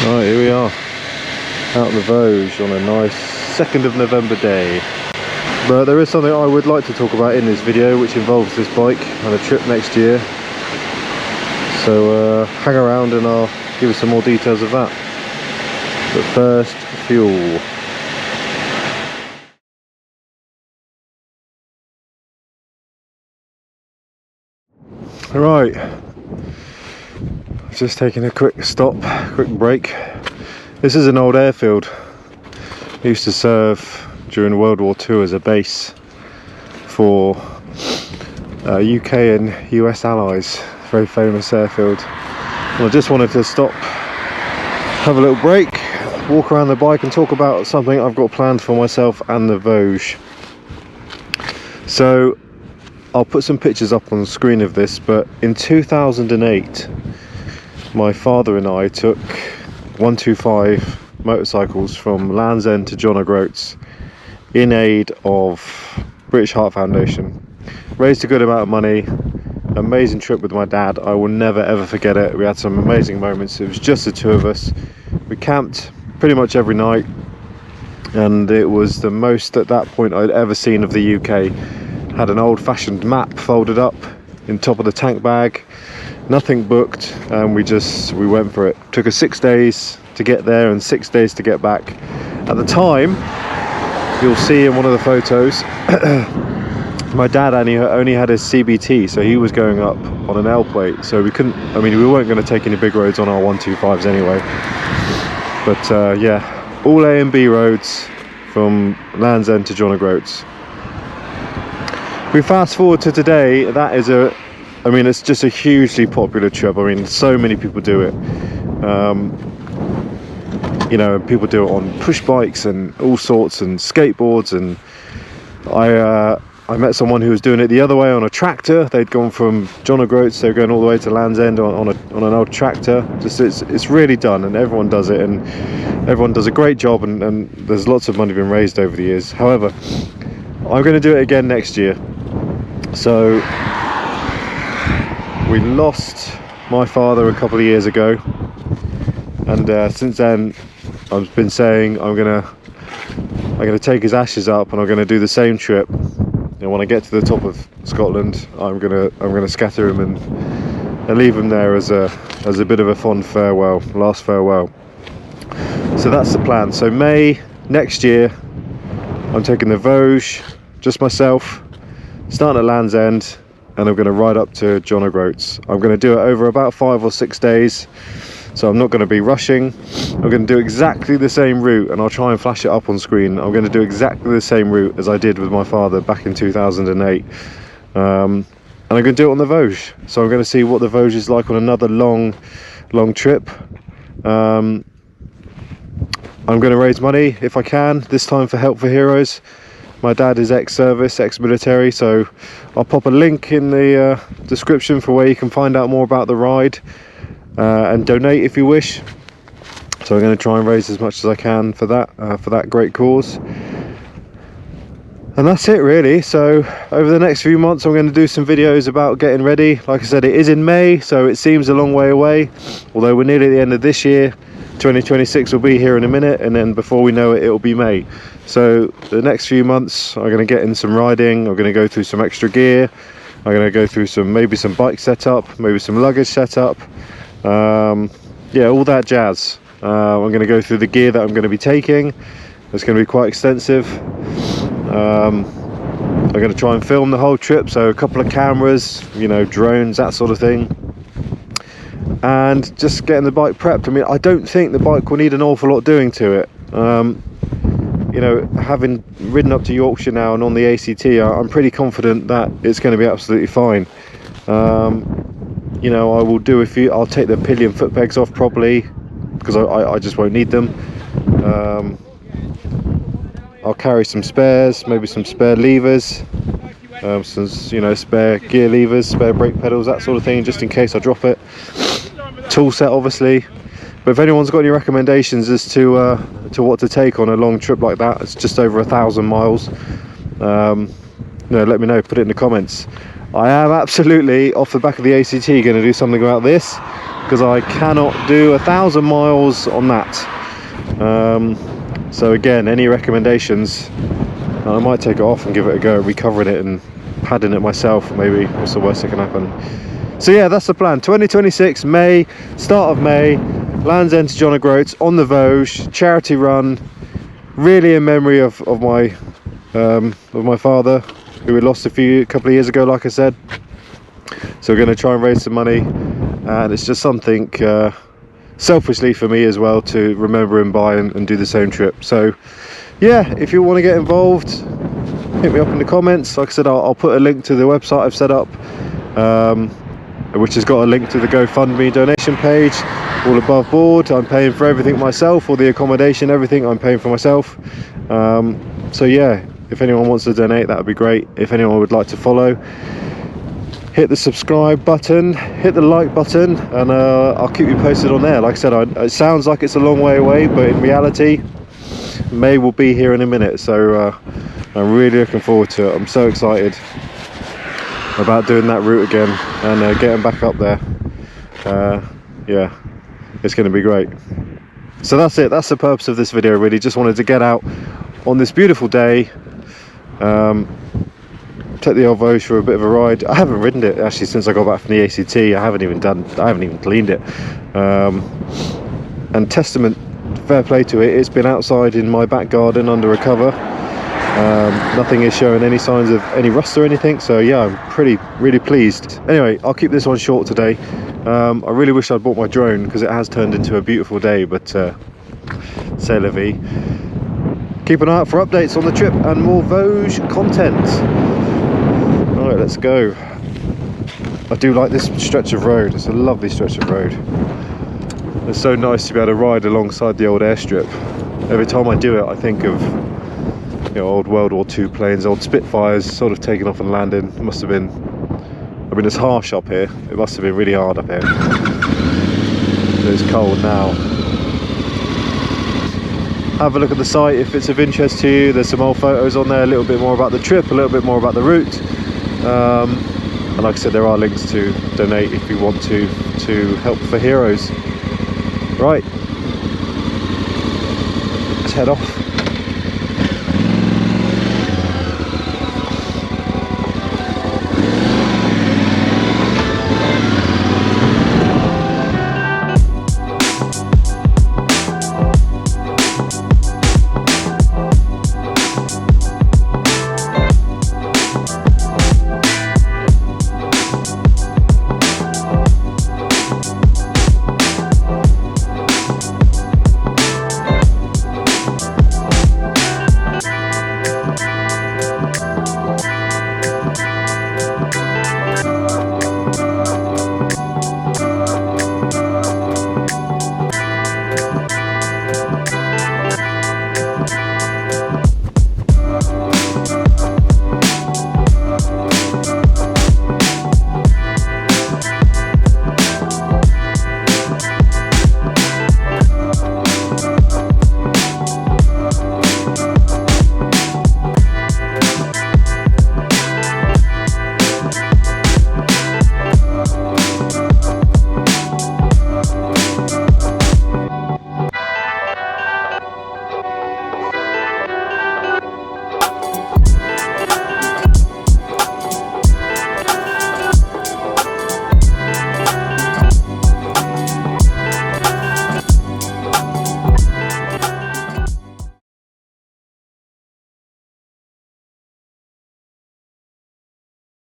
Right, here we are, out in the Voge on a nice 2nd of November day. But there is something I would like to talk about in this video, which involves this bike and a trip next year. So hang around and I'll give you some more details of that. But first, fuel. Right, I've just taken a quick break. This is an old airfield. It used to serve during World War II as a base for UK and US allies. Very famous airfield. And I just wanted to stop, have a little break, walk around the bike and talk about something I've got planned for myself and the Voge. So I'll put some pictures up on the screen of this, but in 2008 my father and I took 125 motorcycles from Land's End to John O'Groats in aid of British Heart Foundation. Raised a good amount of money. Amazing trip with my dad. I will never ever forget it. We had some amazing moments. It was just the two of us. We camped pretty much every night, and it was the most at that point I'd ever seen of the UK. Had an old-fashioned map folded up in top of the tank bag, nothing booked, and we went for it. Took us 6 days to get there and 6 days to get back. At the time, you'll see in one of the photos, my dad only had his CBT, so he was going up on an L plate, so we weren't going to take any big roads on our 125s anyway. But yeah, all A and B roads from Land's End to John O'Groats. We fast forward to today, that is it's just a hugely popular trip. I mean, so many people do it. You know, people do it on push bikes and all sorts, and skateboards, and I met someone who was doing it the other way on a tractor. They'd gone from John O'Groats, they were going all the way to Land's End on an old tractor. It's really done, and everyone does it, and everyone does a great job, and there's lots of money been raised over the years. However, I'm going to do it again next year. So we lost my father a couple of years ago, and since then I've been saying I'm gonna take his ashes up, and I'm gonna do the same trip. And when I get to the top of Scotland, I'm gonna scatter him and leave him there as a bit of a fond farewell, last farewell. So that's the plan. So May next year, I'm taking the Voge, just myself, starting at Land's End, and I'm going to ride up to John O'Groats. I'm going to do it over about 5 or 6 days, so I'm not going to be rushing. I'm going to do exactly the same route, and I'll try and flash it up on screen. I'm going to do exactly the same route as I did with my father back in 2008, and I'm going to do it on the Voge. So I'm going to see what the Voge is like on another long trip. I'm going to raise money if I can, this time for Help for Heroes. My dad is ex-service, ex-military, so I'll pop a link in the description for where you can find out more about the ride and donate if you wish. So I'm going to try and raise as much as I can for that great cause. And that's it really. So over the next few months I'm going to do some videos about getting ready. Like I said, it is in May, so it seems a long way away, although we're nearly at the end of this year. 2026 will be here in a minute, and then before we know it, it'll be May. So the next few months I'm going to get in some riding. I'm going to go through some extra gear. I'm going to go through maybe some bike setup, maybe some luggage setup, yeah, all that jazz. I'm going to go through the gear that I'm going to be taking. It's going to be quite extensive. I'm going to try and film the whole trip, so a couple of cameras, you know, drones, that sort of thing, and just getting the bike prepped. I mean, I don't think the bike will need an awful lot doing to it. You know, having ridden up to Yorkshire now and on the ACT, I'm pretty confident that it's going to be absolutely fine. You know, I'll take the pillion foot pegs off probably, because I just won't need them. I'll carry some spares, maybe some spare levers, some, you know, spare gear levers, spare brake pedals, that sort of thing, just in case I drop it. Tool set obviously. But if anyone's got any recommendations as to what to take on a long trip like that, it's just over 1,000 miles, you know, let me know, put it in the comments. I am absolutely, off the back of the ACT, going to do something about this. because I cannot do 1,000 miles on that. So again, any recommendations? I might take it off and give it a go, recovering it and padding it myself. Maybe what's the worst that can happen? So yeah, that's the plan. 2026 May, start of May, Land's End to John O'Groats on the Voge, charity run, really in memory of my father, who we lost a couple of years ago, like I said. So we're going to try and raise some money, and it's just something selfishly for me as well to remember him by and do the same trip. So yeah, if you want to get involved, hit me up in the comments. Like I said, I'll put a link to the website I've set up, which has got a link to the GoFundMe donation page, all above board. I'm paying for everything myself, all the accommodation, everything I'm paying for myself. So yeah, if anyone wants to donate, that would be great. If anyone would like to follow, hit the subscribe button, hit the like button, and I'll keep you posted on there. Like I said, it sounds like it's a long way away, but in reality, May will be here in a minute. So I'm really looking forward to it. I'm so excited about doing that route again and getting back up there. Yeah, it's going to be great. So that's it. That's the purpose of this video, really. Just wanted to get out on this beautiful day, take the old Voge for a bit of a ride. I haven't ridden it actually since I got back from the ACT. I haven't even cleaned it. And testament, fair play to it, it's been outside in my back garden under a cover. Nothing is showing any signs of any rust or anything, so yeah, I'm really pleased. Anyway, I'll keep this one short today. I really wish I'd bought my drone, because it has turned into a beautiful day, but c'est la vie. Keep an eye out for updates on the trip and more Voge content. Alright, let's go. I do like this stretch of road. It's a lovely stretch of road. It's so nice to be able to ride alongside the old airstrip. Every time I do it, I think of, you know, old World War II planes, old Spitfires sort of taking off and landing. It must have been, I mean, it's harsh up here. It must have been really hard up here. It's cold now. Have a look at the site if it's of interest to you. There's some old photos on there, a little bit more about the trip, a little bit more about the route. And like I said, there are links to donate if you want to help for heroes. Right, let's head off.